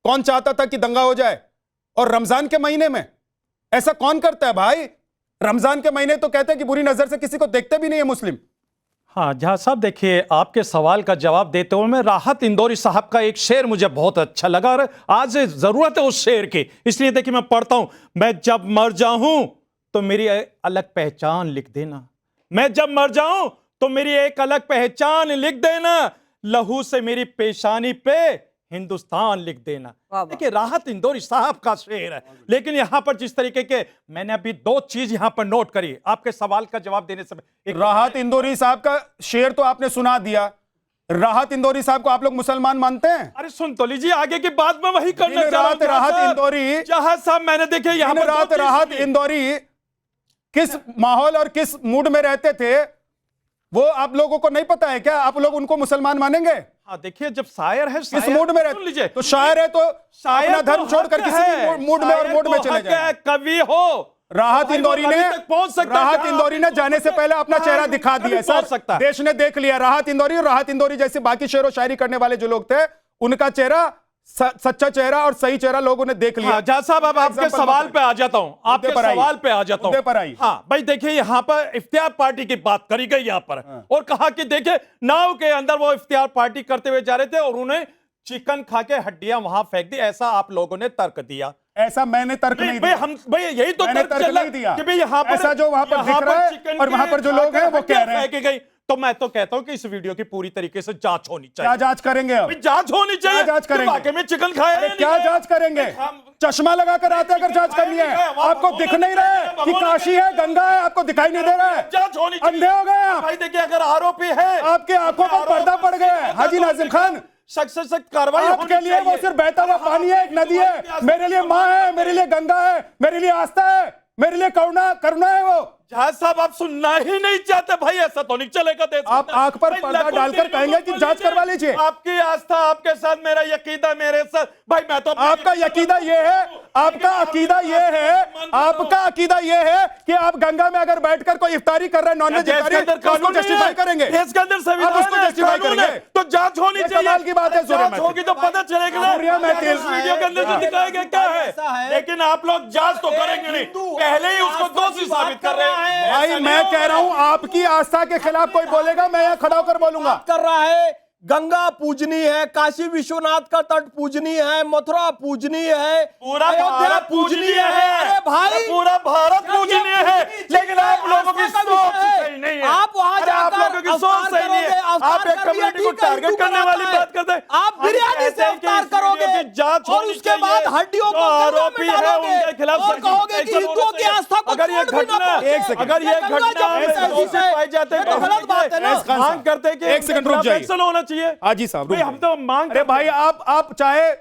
कौन चाहता था कि दंगा हो जाए, और रमजान के महीने में ऐसा कौन करता है भाई? रमजान के महीने तो कहते हैं कि बुरी नजर से किसी को देखते भी नहीं है मुस्लिम। हाँ जहाँ साहब, देखिए आपके सवाल का जवाब देते हुए मैं राहत इंदौरी साहब का एक शेर मुझे बहुत अच्छा लगा, और आज जरूरत है उस शेर की, इसलिए देखिए मैं पढ़ता हूं। मैं जब मर जाऊं तो मेरी अलग पहचान लिख देना, मैं जब मर जाऊं तो मेरी एक अलग पहचान लिख देना, लहू से मेरी पेशानी पे हिंदुस्तान लिख देना। देखिए राहत इंदौरी साहब का शेर है, लेकिन यहां पर जिस तरीके के मैंने अभी दो चीज यहां पर नोट करी आपके सवाल का जवाब देने से। एक राहत इंदौरी साहब का शेर तो आपने सुना दिया, राहत इंदौरी साहब को आप लोग मुसलमान मानते हैं? अरे सुन तो लीजिए, आगे की बात में वही करना चाह रहा हूं। राहत इंदौरी जहां साहब मैंने देखे यहाँ पर राहत इंदौरी किस माहौल और किस मूड में रहते थे वो आप लोगों को नहीं पता है क्या? आप लोग उनको मुसलमान मानेंगे? हाँ देखिए, जब शायर है, किस मूड में रहते लीजिए, तो शायर है तो अपना धर्म छोड़कर किसी मूड में और मूड में चले जाए। कवि हो, राहत इंदौरी ने पहुंच सकता है, राहत इंदौरी ने जाने से पहले अपना चेहरा दिखा दिया सर, देश ने देख लिया। राहत इंदौरी और राहत इंदौरी जैसे बाकी शेर व शायरी करने वाले जो लोग थे, उनका चेहरा सच्चा चेहरा और सही चेहरा लोगों ने देख लिया। जहाँ साहब अब आपके सवाल पे आ जाता हूं, आपके सवाल पे आ जाता हूं। हाँ भाई देखिए, यहाँ पर इफ्तियार पार्टी की बात करी गई यहाँ पर, और कहा कि देखिए नाव के अंदर वो इफ्तियार पार्टी करते हुए जा रहे थे और उन्हें चिकन खा के हड्डियां वहां फेंक दी, ऐसा आप लोगों ने तर्क दिया। ऐसा मैंने तर्क नहीं दिया। हम भाई यही तो तर्क नहीं दिया कि भाई यहाँ पर ऐसा जो वहां पर दिख रहा है और वहां पर जो लोग हैं वो कह रहे हैं गई। तो मैं तो कहता हूं कि इस वीडियो की पूरी तरीके से जांच होनी चाहिए। क्या जांच करेंगे? अब जांच होनी चाहिए। जांच करेंगे? वाकई में चिकन खाया? क्या जांच करेंगे? चश्मा लगाकर आते अगर जांच करनी है, आपको दिख नहीं रहा है कि काशी है, गंगा है, आपको दिखाई नहीं दे रहा है? जांच होनी चाहिए। अंधे हो गए आप? भाई देखिए, अगर आरोपी है, आपके आंखों पर पर्दा पड़ गया है। हाजी नाजिम खान, सख्त से सख्त कार्रवाई आपके लिए वो सिर्फ बहता हुआ पानी है, एक नदी है। मेरे लिए माँ है, मेरे लिए गंगा है, मेरे लिए आस्था है, मेरे लिए करुणा है वो। जहाज साहब आप सुनना ही नहीं चाहते भाई, ऐसा तो नहीं चलेगा। आप आंख पर पर्दा डालकर कहेंगे कि जांच करवा लीजिए। आपकी आस्था, आपके साथ मेरा यकीदा, मेरे साथ भाई मैं तो आपका यकीदा ये है, आपका अकीदा ये है, आपका अकीदा ये है कि आप गंगा में अगर बैठकर कोई इफ्तारी कर रहे हैं, नॉनवेज इफ्तारी, तो उसको जस्टिफाई करेंगे। देश के अंदर संविधान है, उसको जस्टिफाई करेंगे तो जांच होनी चाहिए। कमाल की बात है। जांच होगी तो पता चलेगा वीडियो के अंदर जो दिखाया गया क्या है, लेकिन आप लोग जांच तो करेंगे नहीं, पहले ही उसको दोषी साबित कर रहे हैं। भाई मैं कह रहा हूं, आपकी आस्था के खिलाफ कोई बोलेगा, मैं यहां खड़ा होकर बोलूंगा। कर रहा है गंगा पूजनीय है, काशी विश्वनाथ का तट पूजनीय है, मथुरा पूजनीय है, पूरा अयोध्या भारत पूजनीय है। अरे भाई पूरा भारत पूजनीय है, लेकिन आप लोगों की सोच सही नहीं है। आप वहां अरे आप जाकर लोगों की सोच सही नहीं है। आप एक कम्युनिटी को टारगेट करने वाली बात करते हैं। आप बिरयानी से अवतार करोगे जांच और उसके बाद हड्डियों को आरोपी है उनके खिलाफ और कहोगे कि हिंदुओं की आस्था को अगर ये घटना अगर ये घटना दोषी पाई जाते हैं तो गलत बात है ना। मांग करते हैं कि एक सेकंड रुक जाइए। एक्शन होना चाहिए। हाजी साहब भाई हम तो मांग अरे भाई आप चाहे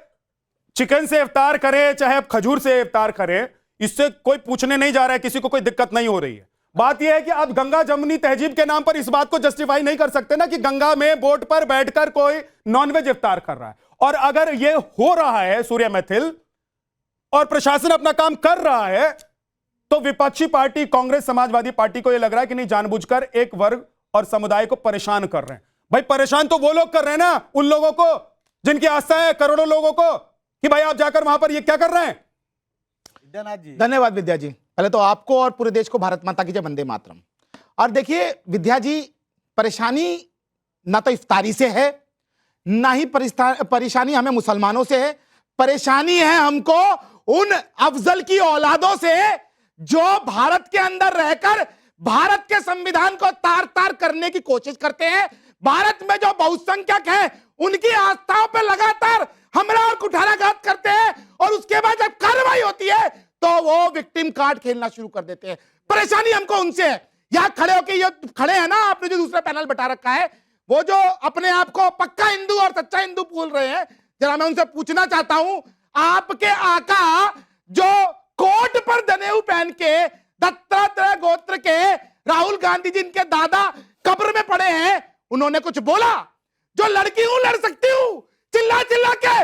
चिकन से इफ्तार करें चाहे आप खजूर से इफ्तार करें, इससे कोई पूछने नहीं जा रहा है, किसी को कोई दिक्कत नहीं हो रही है। बात यह है कि आप गंगा जमुनी तहजीब के नाम पर इस बात को जस्टिफाई नहीं कर सकते ना कि गंगा में बोट पर बैठकर कोई नॉनवेज इफ्तार कर रहा है। और अगर यह हो रहा है सूर्य मैथिल और प्रशासन अपना काम कर रहा है, तो विपक्षी पार्टी कांग्रेस समाजवादी पार्टी को यह लग रहा है कि नहीं, जानबूझकर एक वर्ग और समुदाय को परेशान कर रहे हैं। भाई परेशान तो वो लोग कर रहे हैं ना, उन लोगों को जिनकी आस्था है, करोड़ों लोगों को, कि भाई आप जाकर वहां पर ये क्या कर रहे हैं। धन्यवाद विद्या जी। पहले तो आपको और पूरे देश को भारत माता की जय, वंदे मातरम। और देखिए विद्या जी, परेशानी ना तो इफ्तारी से है, ना ही परेशानी हमें मुसलमानों से है। परेशानी है हमको उन अफजल की औलादों से जो भारत के अंदर रहकर भारत के संविधान को तार तार करने की कोशिश करते हैं। भारत में जो बहुसंख्यक हैं उनकी आस्थाओं पर लगातार हमला और कुठाराघात करते हैं, और उसके बाद जब कार्रवाई होती है तो वो विक्टिम कार्ड खेलना शुरू कर देते हैं। परेशानी हमको उनसे है। यहां खड़े होके ये खड़े हैं ना, आपने जो दूसरा पैनल बैठा रखा है, वो जो अपने आप को पक्का हिंदू और सच्चा हिंदू बोल रहे हैं, जरा मैं उनसे पूछना चाहता हूं, आपके आका जो कोट पर जनेऊ पहन के दत्तात्रेय गोत्र के राहुल गांधी जी इनके दादा कब्र में पड़े हैं, उन्होंने कुछ बोला? जो लड़की हूं लड़ सकती हूं, चिल्ला चिल्ला के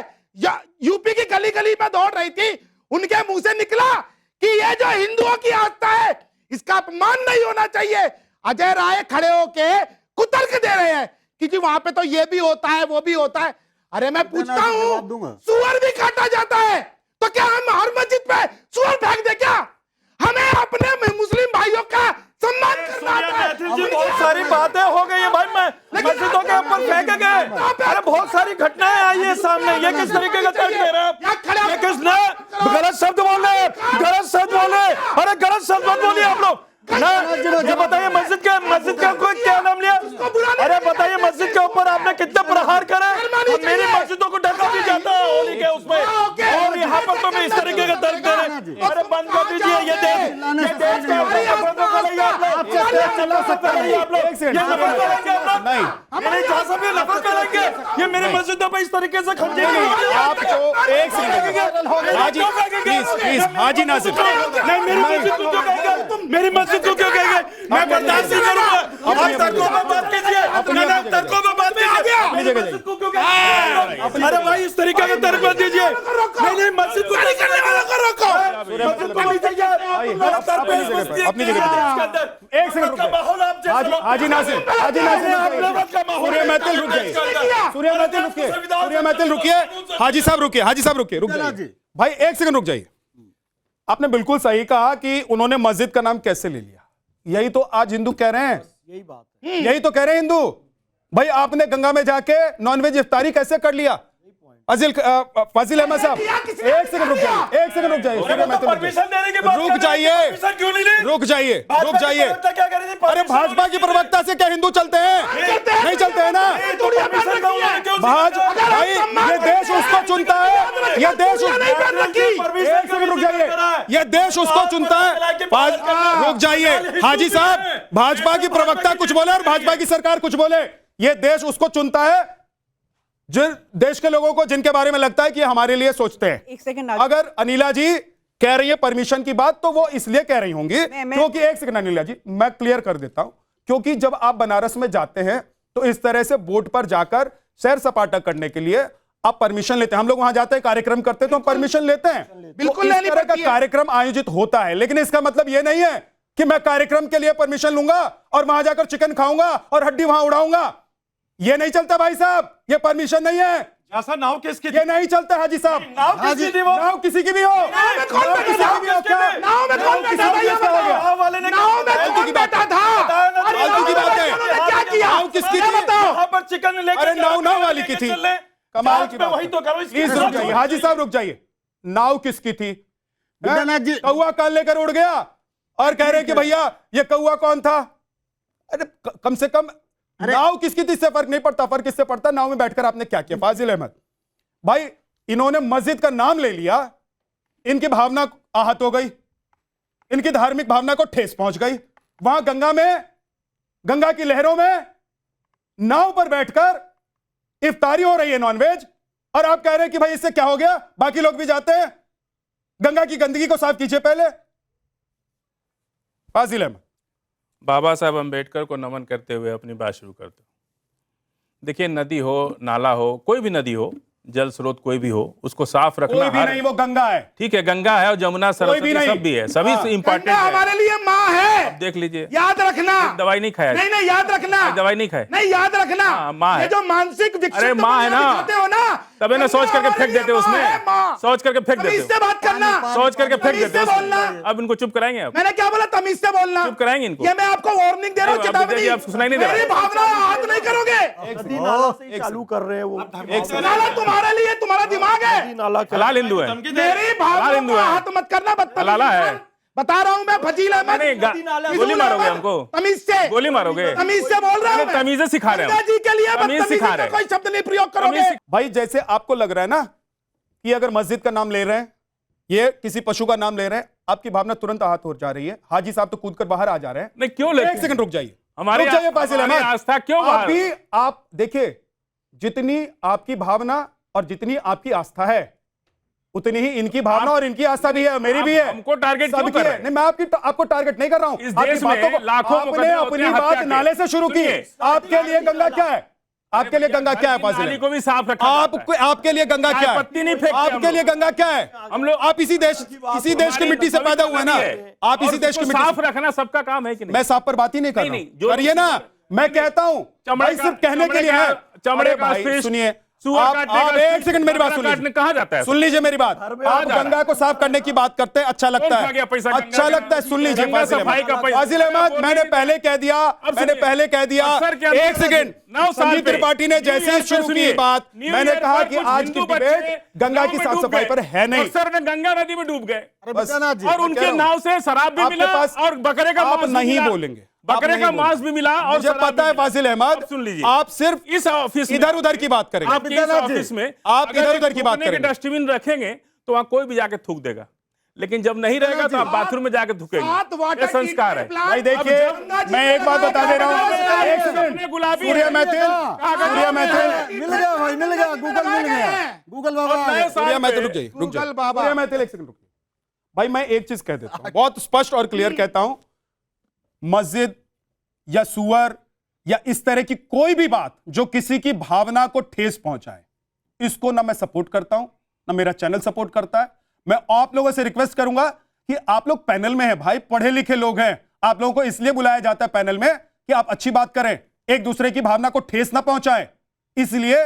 यूपी की गली गली में दौड़ रही थी, उनके मुंह से निकला कि ये जो हिंदुओं की आस्था है इसका अपमान नहीं होना चाहिए। अजय राय खड़े होके कुतर्क दे रहे हैं कि जी वहां पे तो ये भी होता है वो भी होता है। अरे मैं पूछता हूं, सुअर भी काटा जाता है, तो क्या हम हर मस्जिद पे सुअर फेंक दे क्या? हमें अपने मुस्लिम भाइयों का सम्मान करना है। बहुत सारी बातें हो गई है भाई, मैं मस्जिदों के ऊपर फेंके गए। अरे बहुत सारी घटनाएं आई है सामने, ये किस तरीके का तर्क दे रहे हैं? ये किसने गलत शब्द बोले, गलत शब्द बोले? अरे गलत शब्द मत बोलिए आप लोग ना। ये बताइए मस्जिद का कोई क्या नाम लिया? अरे बताइए मस्जिद के ऊपर आपने कितने प्रहार करे? मेरी मस्जिदों को ढका भी जाता है होली के उसमें, और यहाँ पर तो मैं इस तरीके का तर्क दे रहे। अरे बंद कर दीजिए ये देश के ऊपर नफरत करेंगे आप लोग। नफरत करेंगे, ये मेरी मस्जिदों पर इस तरीके से खंजेंगे आपको। एक सेकंड हाजी नासिर, नहीं मेरी मस्जिद को क्यों कहेंगे? मेरी मस्जिद को क्यों कहेंगे? मैं बर्दाश्त नहीं करूंगा। आप तर्कों में बात कीजिए, तर्कों में बात कीजिए। मस्जिद को क्यों कहेंगे? अरे भाई इस तरीके का तर्क मत दीजिए। नहीं मस्जिद को नहीं करने वालों को रोको। मस्जिद को नहीं चाहिए अपनी जगह। एक सेकंड हाजी नासिर, सूर्य मैथिल रुक जाइए, सूर्य मैथिल रुकिए, सूर्य मैथिल रुकिए, हाजी साहब रुकिए, हाजी साहब रुकिए, रुक जाइए भाई, एक सेकंड रुक जाइए। आपने बिल्कुल सही कहा कि उन्होंने मस्जिद का नाम कैसे ले लिया। यही तो आज हिंदू कह रहे हैं, यही बात है, यही तो कह रहे हैं हिंदू। भाई आपने गंगा में जाके नॉनवेज इफ्तारी कैसे कर लिया? फाजिल अहमद साहब एक सेकंड रुक जाइए, एक सेकंड रुक जाइए, रुक जाइए, रुक जाइए, रुक जाइए। अरे भाजपा की प्रवक्ता से क्या हिंदू चलते हैं? नहीं चलते हैं ना भाई। ये देश उसको चुनता है, ये देश एक सेकंड रुक जाइए, ये देश उसको चुनता है। रुक जाइए हाजी साहब, भाजपा की प्रवक्ता कुछ बोले और भाजपा की सरकार कुछ बोले, ये देश उसको चुनता है जिन देश के लोगों को जिनके बारे में लगता है कि हमारे लिए सोचते हैं। एक सेकंड, अगर अनिला जी कह रही है परमिशन की बात, तो वो इसलिए कह रही होंगी क्योंकि, एक सेकंड अनिला जी मैं क्लियर कर देता हूं, क्योंकि जब आप बनारस में जाते हैं तो इस तरह से बोट पर जाकर सैर सपाटा करने के लिए आप परमिशन लेते हैं। हम लोग वहां जाते हैं, कार्यक्रम करते हैं तो हम परमिशन लेते हैं, बिल्कुल। इस तरह का कार्यक्रम आयोजित होता है, लेकिन इसका मतलब यह नहीं है कि मैं कार्यक्रम के लिए परमिशन लूंगा और वहां जाकर चिकन खाऊंगा और हड्डी वहां उड़ाऊंगा। ये नहीं चलता भाई साहब, ये परमिशन नहीं है। ऐसा नाव किसकी? ये नहीं चलता हाजी साहब। नाव किसकी थी? वो नाव किसी की भी हो, नाव में कौन बैठा था? नाव में कौन बैठा था? नाव में कौन बैठा था? फालतू की बात है, नाव किसकी थी? यहाँ पर चिकन लेके अरे नाव वाली की थी। कमाल की बात। वही तो करो। प्लीज रुक जाइए हाजी साहब, रुक जाइए। नाव किसकी थी? विद्यानाथ जी, कौवा काल लेकर उड़ गया और कह रहे कि भैया ये कौवा कौन था? अरे कम से कम नाव किसकी थी इससे फर्क नहीं पड़ता। फर्क किससे पड़ता नाव में बैठकर आपने क्या किया। फाजिल अहमद भाई, इन्होंने मस्जिद का नाम ले लिया, इनकी भावना आहत हो गई, इनकी धार्मिक भावना को ठेस पहुंच गई। वहां गंगा में, गंगा की लहरों में नाव पर बैठकर इफ्तारी हो रही है नॉनवेज, और आप कह रहे हैं कि भाई इससे क्या हो गया, बाकी लोग भी जाते हैं, गंगा की गंदगी को साफ कीजिए पहले। फाजिल अहमद, बाबा साहब अम्बेडकर को नमन करते हुए अपनी बात शुरू करते हो। देखिए, नदी हो, नाला हो, कोई भी नदी हो, जल स्रोत कोई भी हो, उसको साफ रखना। कोई भी नहीं, वो गंगा है। ठीक है, गंगा है और जमुना, सरस्वती सब भी है, सभी इंपॉर्टेंट है। हमारे लिए माँ है, अब देख लीजिए, याद रखना। दवाई नहीं खाया? नहीं याद रखना, दवाई नहीं खाए? नहीं याद रखना, माँ है। ये जो मानसिक अरे माँ है ना, हो ना, तबे ना सोच करके फेंक देते उसमें, सोच करके फेंक देते, इससे बात करना, सोच करके फेंक देते बोलना। अब इनको चुप कराएंगे? अब मैंने क्या बोला? तमीज से बोलना। चुप कराएंगे इनको? ये मैं आपको वार्निंग दे रहा हूँ, चेतावनी। आप सुनाई नहीं दे रहा? मेरी भावना आहत नहीं करोगे। चालू कर रहे हैं वो। नाला तुम्हारे लिए, तुम्हारा दिमाग है। हलाल हिंदू है, मेरी भावना को आहत मत करना। हलाला है, बता रहा हूँ मैं। फजील अहमद, गोली मारोगे हमको? तमीज से गोली मारोगे? तमीज से बोल रहा हूँ, तमीज़ें सिखा रहे हैं जी के लिए। तमीज़ सिखा रहे हैं, कोई शब्द नहीं प्रयोग करोगे। भाई जैसे आपको लग रहा है ना कि अगर मस्जिद का नाम ले रहे हैं, ये किसी पशु का नाम ले रहे हैं, आपकी भावना तुरंत आहत हो जा रही है। हाजी साहब तो कूद कर बाहर आ जा रहे हैं। नहीं, क्यों? एक सेकंड रुक जाइए, हमारी रुक जाइए फाजिल अहमद। आस्था क्यों? अभी आप देखिए, जितनी आपकी भावना और जितनी आपकी आस्था है, उतनी ही इनकी भावना और इनकी आस्था भी है, मेरी भी है। हमको टारगेट क्यों कर रहे हैं? नहीं, मैं आपको टारगेट नहीं कर रहा हूं। इस देश में लाखों आपने अपनी बात नाले से शुरू की। आपके लिए गंगा क्या है? आपके लिए गंगा क्या है? फाजिल को भी साफ रखा। आपके लिए गंगा क्या है? पत्ती नहीं फेंकते आपके लिए गंगा क्या है? हम लोग, आप इसी देश की मिट्टी से पैदा हुए ना, आप इसी देश की मिट्टी। साफ रखना सबका काम है कि नहीं? मैं साफ पर बात ही नहीं कर रहा हूं, करिए ना। मैं कहता हूं भाई सिर्फ कहने के लिए है। चमड़े का भाई सुनिए, आप एक सेकंड मेरी बात सुन लीजिए। कहा जाता है, सुन लीजिए मेरी बात। आप गंगा को साफ करने की बात करते हैं, अच्छा लगता है, अच्छा लगता है। सुन लीजिए फाजिल अहमद, मैंने पहले कह दिया, एक सेकंड। संजीव त्रिपाठी ने जैसे ही शुरू की बात, मैंने कहा कि आज की डिबेट गंगा की साफ सफाई पर है नहीं। सर गंगा नदी में डूब गए जी, और उनके नाव से शराब भी मिला और बकरे का मांस नहीं बोलेंगे, बकरे का मांस भी मिला। और मुझे पता है फाजिल अहमद, सुन लीजिए, आप सिर्फ इस ऑफिस इधर उधर की बात करेंगे। आपके इस ऑफिस में आप इधर उधर की बात करेंगे। डस्टबिन रखेंगे तो वहां कोई भी जाके थूक देगा, लेकिन जब नहीं रहेगा तो आप बाथरूम में जाके थूकेंगे। ये संस्कार है। भाई देखिए, मैं एक बात बता दे रहा हूँ, एक सेकंड। गुलाबी सूर्य मैथिल मिल गया भाई, मिल गया, गूगल मिल गया, गूगल बाबा। सूर्य मैथिल रुक जाइए, सूर्य मैथिल एक सेकंड रुकिए। भाई मैं एक चीज कह देता हूं, बहुत स्पष्ट और क्लियर कहता हूं, मस्जिद या सुअर या इस तरह की कोई भी बात जो किसी की भावना को ठेस पहुंचाए, इसको ना मैं सपोर्ट करता हूं, ना मेरा चैनल सपोर्ट करता है। मैं आप लोगों से रिक्वेस्ट करूंगा कि आप लोग पैनल में हैं भाई, पढ़े लिखे लोग हैं, आप लोगों को इसलिए बुलाया जाता है पैनल में कि आप अच्छी बात करें, एक दूसरे की भावना को ठेस ना पहुंचाएं। इसलिए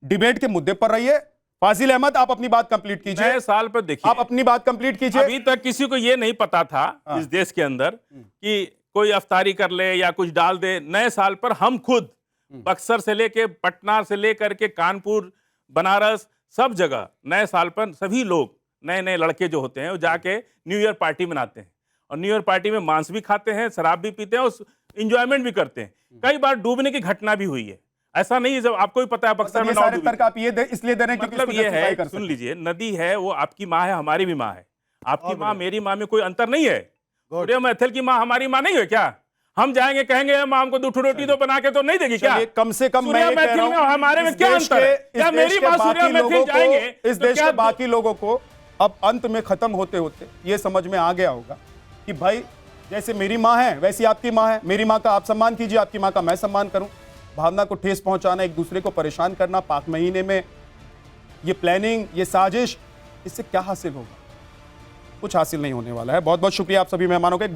डिबेट के मुद्दे पर रहिए। फाजिल अहमद, आप अपनी बात कंप्लीट कीजिए। नए साल पर देखिए, आप अपनी बात कंप्लीट कीजिए। अभी तक किसी को यह नहीं पता था इस देश के अंदर कि कोई अफ्तारी कर ले या कुछ डाल दे। नए साल पर हम खुद बक्सर से लेके पटना से लेकर के कानपुर, बनारस, सब जगह नए साल पर सभी लोग, नए नए लड़के जो होते हैं वो जाके न्यू ईयर पार्टी मनाते हैं, और न्यू ईयर पार्टी में मांस भी खाते हैं, शराब भी पीते हैं और इंजॉयमेंट भी करते हैं। कई बार डूबने की घटना भी हुई है। ऐसा नहीं है, जब आपको भी पता है बक्सर में सारे तर्क आप ये इसलिए दे रहे हैं मतलब ये है, सुन लीजिए, नदी है वो आपकी माँ है, हमारी भी माँ है। आपकी माँ मेरी माँ में कोई अंतर नहीं है। सूर्य मैथिल की माँ हमारी माँ नहीं है क्या? हम जाएंगे कहेंगे माँ हमको 2 रोटी तो बना के तो नहीं देगी क्या? कम से कम मैं कह रहा हूं, हमारे में क्या अंतर है? क्या मेरी माँ सूर्य मैथिल जाएंगे? इस देश के बाकी लोगों को अब अंत में खत्म होते होते ये समझ में आ गया होगा कि भाई जैसे मेरी माँ है वैसी आपकी माँ है, मेरी माँ का आप सम्मान कीजिए, आपकी माँ का मैं सम्मान करूं। भावना को ठेस पहुंचाना, एक दूसरे को परेशान करना, पाक महीने में ये प्लानिंग, ये साजिश, इससे क्या हासिल होगा? कुछ हासिल नहीं होने वाला है। बहुत बहुत शुक्रिया आप सभी मेहमानों के।